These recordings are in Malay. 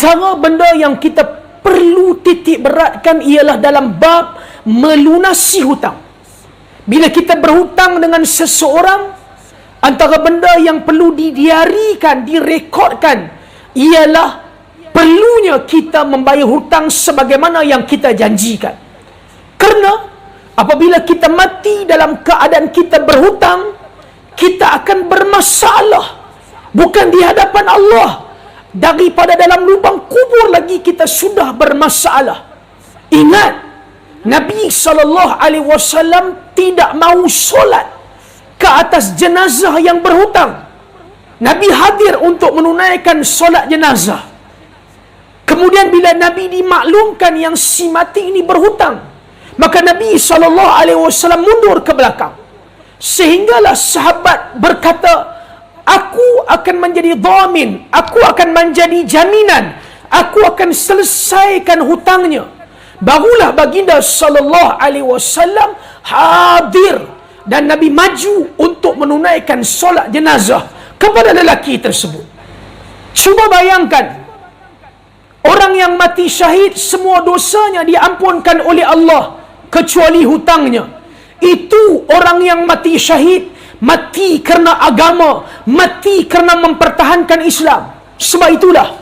Antara benda yang kita perlu titik beratkan ialah dalam bab melunasi hutang. Bila kita berhutang dengan seseorang, antara benda yang perlu didiarikan, direkodkan ialah perlunya kita membayar hutang sebagaimana yang kita janjikan. Kerana apabila kita mati dalam keadaan kita berhutang, kita akan bermasalah. Bukan di hadapan Allah, daripada dalam lubang kubur lagi kita sudah bermasalah. Ingat, Nabi SAW tidak mahu solat ke atas jenazah yang berhutang. Nabi hadir untuk menunaikan solat jenazah. Kemudian bila Nabi dimaklumkan yang si mati ini berhutang, maka Nabi SAW mundur ke belakang. Sehinggalah sahabat berkata, aku akan menjadi dhamin, aku akan menjadi jaminan, aku akan selesaikan hutangnya. Barulah baginda SAW hadir dan Nabi maju untuk menunaikan solat jenazah kepada lelaki tersebut. Cuba bayangkan, orang yang mati syahid semua dosanya diampunkan oleh Allah kecuali hutangnya. Itu orang yang mati syahid, mati kerana agama, mati kerana mempertahankan Islam. Sebab itulah,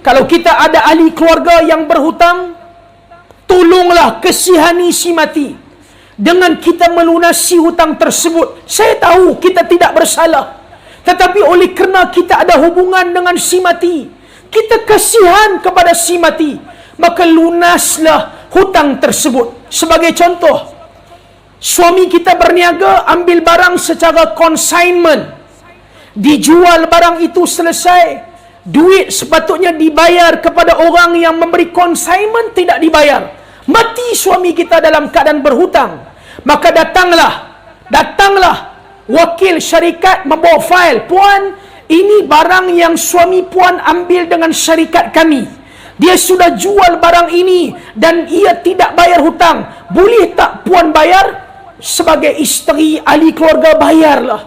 kalau kita ada ahli keluarga yang berhutang, tolonglah kesihani si mati dengan kita melunasi hutang tersebut. Saya tahu kita tidak bersalah, tetapi oleh kerana kita ada hubungan dengan si mati, kita kasihan kepada si mati, maka lunaslah hutang tersebut. Sebagai contoh, suami kita berniaga, ambil barang secara consignment, dijual barang itu selesai, duit sepatutnya dibayar kepada orang yang memberi consignment, tidak dibayar. Mati suami kita dalam keadaan berhutang, maka datanglah wakil syarikat membawa fail. Puan, ini barang yang suami puan ambil dengan syarikat kami, dia sudah jual barang ini dan ia tidak bayar hutang. Boleh tak puan bayar? Sebagai isteri, ahli keluarga, bayarlah,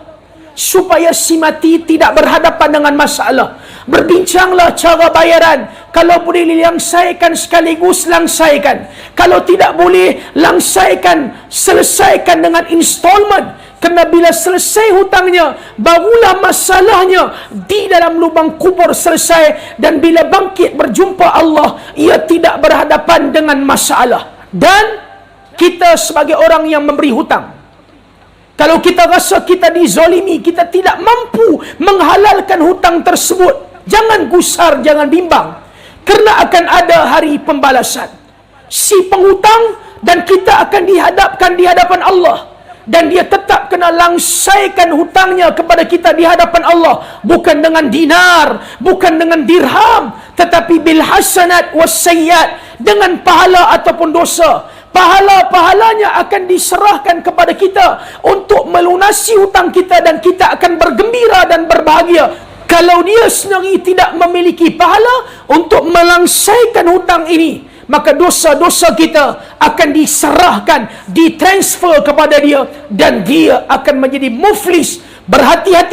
supaya si mati tidak berhadapan dengan masalah. Berbincanglah cara bayaran. Kalau boleh langsaikan sekaligus, langsaikan. Kalau tidak boleh, langsaikan, selesaikan dengan installment. Kerana bila selesai hutangnya, barulah masalahnya di dalam lubang kubur selesai. Dan bila bangkit berjumpa Allah, ia tidak berhadapan dengan masalah. Dan kita sebagai orang yang memberi hutang, kalau kita rasa kita dizalimi, kita tidak mampu menghalalkan hutang tersebut, jangan gusar, jangan bimbang. Kerana akan ada hari pembalasan. Si penghutang dan kita akan dihadapkan di hadapan Allah. Dan dia tetap kena langsaikan hutangnya kepada kita di hadapan Allah. Bukan dengan dinar, bukan dengan dirham, tetapi bil hasanat was sayyiat, dengan pahala ataupun dosa. Pahala-pahalanya akan diserahkan kepada kita untuk melunasi hutang kita, dan kita akan bergembira dan berbahagia. Kalau dia sendiri tidak memiliki pahala untuk melangsaikan hutang ini, maka dosa-dosa kita akan diserahkan, ditransfer kepada dia, dan dia akan menjadi muflis. Berhati-hati